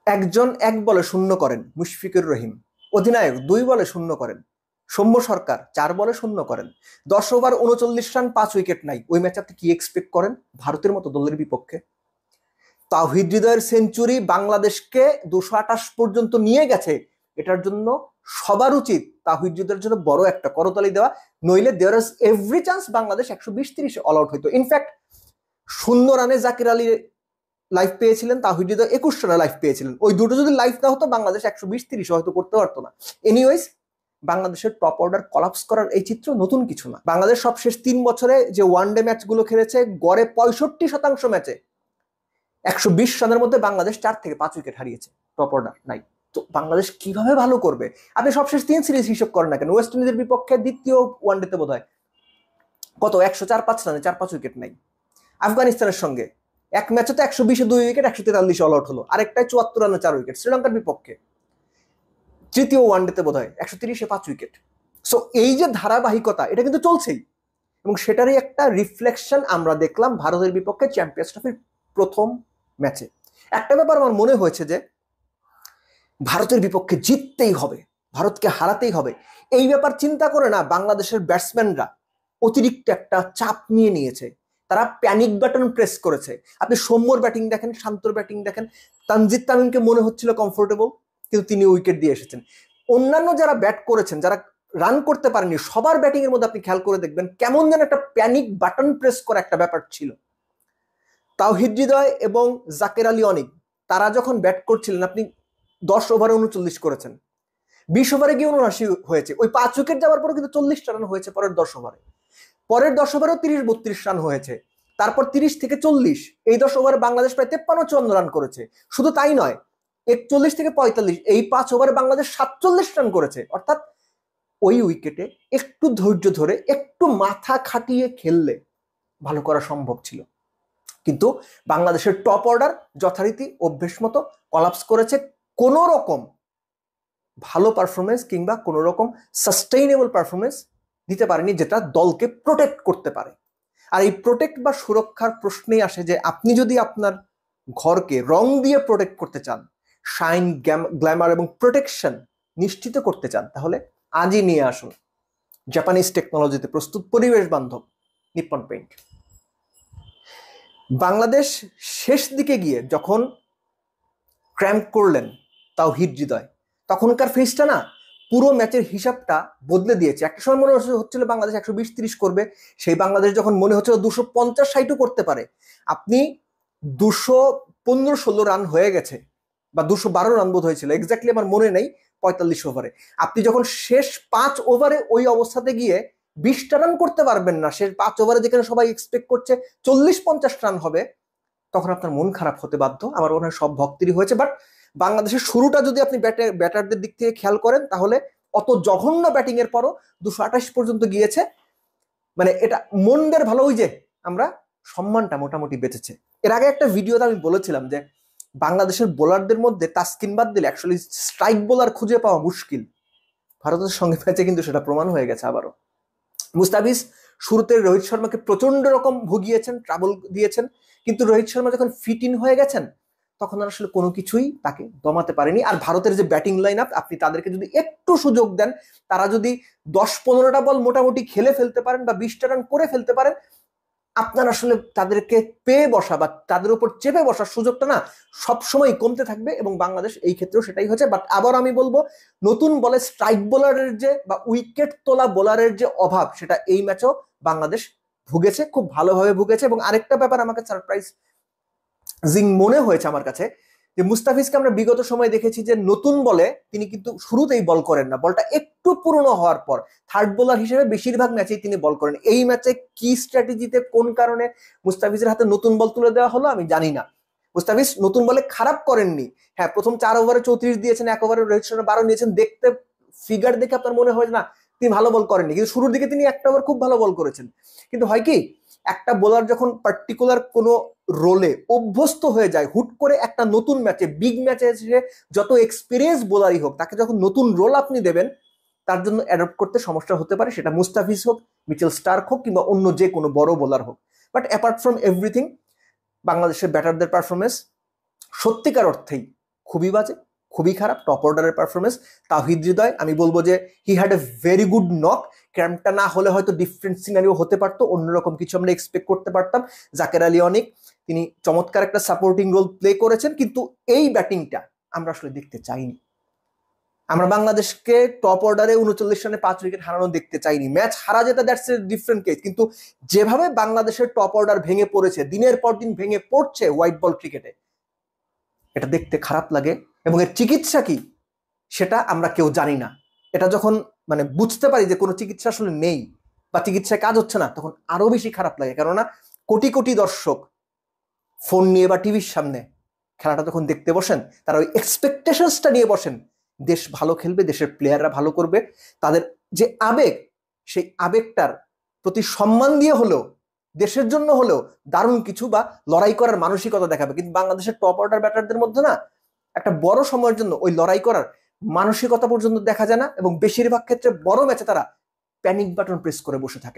একজন 1 বলে শূন্য করেন মুশফিকুর রহিম, অধিনায়ক 2 বলে শূন্য করেন, সৌম্য সরকার 4 বলে শূন্য করেন, 10 ওভার 39 রান 5 উইকেট নাই। ওই ম্যাচে আপনি কি এক্সপেক্ট করেন ভারতের মতো দলের বিপক্ষে? তাওহিদ হৃদয়ের সেঞ্চুরি বাংলাদেশকে 228 পর্যন্ত নিয়ে গেছে। এটার জন্য সবার উচিত তাওহিদ হৃদয়ের জন্য বড় একটা করতালি দেওয়া, নইলে there is every chance Bangladesh 120-30 all out হইতো। ইনফ্যাক্ট 0 রানে জাকির আলী লাইফ পেয়েছিলেন, তাওহিদ হৃদয় 21 রানে লাইফ পেয়েছিলেন। ওই দুটো যদি লাইফ না হতো বাংলাদেশ 120-30 হয়তো করতে পারতো না। এনিওয়েজ, বাংলাদেশের টপ অর্ডার কলাপস করার এই চিত্র নতুন কিছু না। বাংলাদেশ সবশেষ 3 বছরে যে ওয়ানডে ম্যাচগুলো খেলেছে, গড়ে 65% ম্যাচে 120 রানের মধ্যে বাংলাদেশ 4 থেকে 5 উইকেট হারিয়েছে। টপ অর্ডার নাই। তো বাংলাদেশ কিভাবে ভালো করবে? আপনি সবশেষ 3 সিরিজ হিসেব করেন না কেন? ওয়েস্ট ইন্ডিজের বিপক্ষে দ্বিতীয় ওয়ানডেতে বোধ হয় কত 104-5 রানে 4-5 উইকেট নাই। আফগানিস্তানের সঙ্গে এক ম্যাচে তো 120-এ 2 উইকেট, 143 অল আউট হলো। আরেকটায় 74 রানে 4 উইকেট। শ্রীলঙ্কার বিপক্ষে তৃতীয় ওয়ানডেতে বোধ হয় 130-এ 5 উইকেট। সো এই যে ধারাবাহিকতা, এটা কিন্তু চলছেই, এবং সেটারই একটা রিফ্লেকশন আমরা দেখলাম ভারতের বিপক্ষে চ্যাম্পিয়ন্স ট্রফির প্রথম ম্যাচে। একটা ব্যাপার আমার মনে হয়েছে যে ভারতের বিপক্ষে জিততেই হবে, ভারতকে হারাতেই হবে। এই ব্যাপার চিন্তা করে না বাংলাদেশের ব্যাটসম্যানরা অতিরিক্ত একটা চাপ নিয়ে নিয়েছে, তারা প্যানিক বাটন প্রেস করেছে। আপনি সৌম্যর ব্যাটিং দেখেন, শান্তর ব্যাটিং দেখেন, তানজিদ তামিমকে মনে হচ্ছিল কমফোর্টেবল, কিন্তু তিনি উইকেট দিয়ে এসেছেন। অন্যান্য যারা ব্যাট করেছেন, যারা রান করতে পারেনি, সবার ব্যাটিং এর মধ্যে আপনি খেয়াল করে দেখবেন কেমন যেন একটা প্যানিক বাটন প্রেস করা একটা ব্যাপার ছিল। তাওহিদ হৃদয় এবং জাকের আলী অনিক তারা যখন ব্যাট করছিলেন, আপনি 10 ওভারে 39 করেছেন, 20 ওভারে গিয়ে 79 হয়েছে। ওই 5 উইকেট যাওয়ার পরে কিন্তু 40 রান হয়েছে পরের 10 ওভারে। পরের 10 ওভারেও 30-32 রান হয়েছে। তারপর 30 থেকে 40, এই 10 ওভারে বাংলাদেশ প্রায় 53-54 রান করেছে। শুধু তাই নয়, 41 থেকে 45, এই 5 ওভারে বাংলাদেশ 47 রান করেছে। অর্থাৎ ওই উইকেটে একটু ধৈর্য ধরে, একটু মাথা খাটিয়ে খেললে ভালো করা সম্ভব ছিল। কিন্তু বাংলাদেশের টপ অর্ডার যথারীতি অভ্যেস মতো কলাপস করেছে। কোনো রকম ভালো পারফরমেন্স কিংবা কোনো রকম সাস্টেইনেবল পারফরমেন্স দিতে পারেনি, যেটা দলকে প্রোটেক্ট করতে পারে। আর এই প্রোটেক্ট বা সুরক্ষার প্রশ্নেই আসে যে আপনি যদি আপনার ঘরকে রং দিয়ে প্রোটেক্ট করতে চান, শাইন, গ্ল্যামার এবং প্রোটেকশন নিশ্চিত করতে চান, তাহলে আজই নিয়ে আসুন জাপানিজ টেকনোলজিতে প্রস্তুত পরিবেশ বান্ধব নিপ্পন পেইন্ট। বাংলাদেশ শেষ দিকে গিয়ে যখন ক্র্যাম্প করলেন তাওহিদ হৃদয়, তখনকার ফেসটা না পুরো ম্যাচের হিসাবটা বদলে দিয়েছে। একটা সময় মনে হচ্ছিল বাংলাদেশ 120-30 করবে, সেই বাংলাদেশ যখন মনে হচ্ছিল 250-60 করতে পারে। আপনি 215-16 রান হয়ে গেছে, বা 212 রান বোধ হয়েছিল, এক্স্যাক্টলি আমার মনে নেই, 45 ওভারে। আপনি যখন শেষ 5 ওভারে ওই অবস্থাতে গিয়ে 20টা রান করতে পারবেন না, শেষ 5 ওভারে যেখানে সবাই এক্সপেক্ট করছে 40-50 রান হবে, তখন আপনার মন খারাপ হতে বাধ্য। আমার মনে হয় সব ভক্তেরই হয়েছে। বাট বাংলাদেশের শুরুটা যদি আপনি ব্যাটারদের দিক থেকে খেয়াল করেন, তাহলে অত জঘন্য ব্যাটিং এর পরও 228 পর্যন্ত গিয়েছে। মানে এটা মনদের ভালো, ওই যে আমরা সম্মানটা মোটামুটি বেঁচেছে। এর আগে একটা ভিডিওতে আমি বলেছিলাম যে বাংলাদেশের বোলারদের মধ্যে তাসকিন বাদ দিলে অ্যাকচুয়ালি স্ট্রাইক বোলার খুঁজে পাওয়া মুশকিল। ভারতের সঙ্গে ম্যাচে কিন্তু সেটা প্রমাণ হয়ে গেছে আবারও। মুস্তাফিজ শুরুতে রোহিত শর্মাকে প্রচন্ড রকম ভুগিয়েছেন, ট্রাবল দিয়েছেন, কিন্তু রোহিত শর্মা যখন ফিট ইন হয়ে গেছেন তখন আর আসলে কোনো কিছুই তাকে দমাতে পারেনি। আর ভারতের যে ব্যাটিং লাইন আপ, আপনি তাদেরকে যদি একটু সুযোগ দেন, তারা যদি 10-15টা বল মোটামুটি খেলে ফেলতে পারেন বা 20টা রান করে ফেলতে পারেন, আপনার আসলে তাদেরকে পেয়ে বসা বা তাদের উপর চেপে বসার সুযোগটা না সবসময় কমতে থাকবে, এবং বাংলাদেশ এই ক্ষেত্রেও সেটাই হচ্ছে। বাট আবার আমি বলবো, নতুন বলে স্ট্রাইক বোলারের যে বা উইকেট তোলা বোলারের যে অভাব, সেটা এই ম্যাচেও বাংলাদেশ ভুগেছে, খুব ভালোভাবে ভুগেছে। এবং আরেকটা ব্যাপার আমাকে সারপ্রাইজিং মনে হয়েছে আমার কাছে, যে মুস্তাফিজকে আমরা বিগত সময় দেখেছি যে নতুন বলে তিনি কিন্তু শুরুতেই বল করেন না, বলটা একটু পুরনো হওয়ার পর থার্ড বোলার হিসেবে বেশিরভাগ ম্যাচেই তিনি বল করেন। এই ম্যাচে কি স্ট্র্যাটেজিতে কোন কারণে মুস্তাফিজের হাতে নতুন বল তুলে দেওয়া হলো আমি জানি না। মুস্তাফিজ নতুন বলে খারাপ করেননি, হ্যাঁ প্রথম 4 ওভারে 34 দিয়েছেন, 1 ওভারে রোহিত শর্মা 12 নিয়েছেন, দেখতে ফিগার দেখে আপনার মনে হয় না তিনি ভালো বল করেননি, কিন্তু শুরুর দিকে তিনি একটা ওভার খুব ভালো বল করেছেন। কিন্তু হয় কি, একটা বোলার যখন পার্টিকুলার কোনো রোলে অভ্যস্ত হয়ে যায়, হুট করে একটা নতুন ম্যাচে, বিগ ম্যাচে এসে যত এক্সপিরিয়েন্স বোলারই হোক, তাকে যখন নতুন রোল আপনি দেবেন, তার জন্য অ্যাডপ্ট করতে সমস্যা হতে পারে, সেটা মুস্তাফিজ হোক, মিচেল স্টার্ক হোক, কিংবা অন্য যে কোনো বড় বোলার হোক। বাট অ্যাপার্ট ফ্রম এভরিথিং, বাংলাদেশের ব্যাটারদের পারফরমেন্স সত্যিকার অর্থেই খুবই বাজে, খুবই খারাপ টপ অর্ডারের পারফরমেন্স। তাওহিদ হৃদয় আমি বলবো যে he had a very good knock. ক্যাম্পটা না হলে হয়তো ডিফারেন্ট সিনারিও হতে পারতো, অন্যরকম কিছু আমরা এক্সপেক্ট করতে পারতাম। জাকের আলী অনেক তিনি চমৎকার একটা সাপোর্টিং রোল প্লে করেছেন, কিন্তু এই ব্যাটিংটা আমরা আসলে দেখতে চাইনি। আমরা বাংলাদেশকে টপ অর্ডারে 39 রানে 5 উইকেট হারানো দেখতে চাইনি। ম্যাচ হারা যেটা দ্যাটস এ ডিফারেন্ট কেস, কিন্তু যেভাবে বাংলাদেশের টপ অর্ডার ভেঙে পড়েছে, দিনের পর দিন ভেঙে পড়ছে হোয়াইট বল ক্রিকেটে, এটা দেখতে খারাপ লাগে। এবং এর চিকিৎসা কি সেটা আমরা কেউ জানি না। এটা যখন মানে বুঝতে পারি যে কোনো চিকিৎসা আসলে নেই বা চিকিৎসায় কাজ হচ্ছে না, তখন আরো বেশি খারাপ লাগে। কেননা কোটি কোটি দর্শক ফোন নিয়ে বা টিভির সামনে খেলাটা যখন দেখতে বসেন, তারা ওই এক্সপেকটেশনসটা নিয়ে বসেন, দেশ ভালো খেলবে, দেশের প্লেয়াররা ভালো করবে, তাদের যে আবেগ, সেই আবেগটার প্রতি সম্মান দিয়ে হলেও, দেশের জন্য হলেও দারুণ কিছু বা লড়াই করার মানসিকতা দেখাবে। কিন্তু বাংলাদেশের টপ অর্ডার ব্যাটারদের মধ্যে না একটা বড় সময়ের জন্য ওই লড়াই করার মানসিকতা পর্যন্ত দেখা যায় না, এবং বেশিরভাগ ক্ষেত্রে বড় ম্যাচে তারা প্যানিক বাটন প্রেস করে বসে থাকে।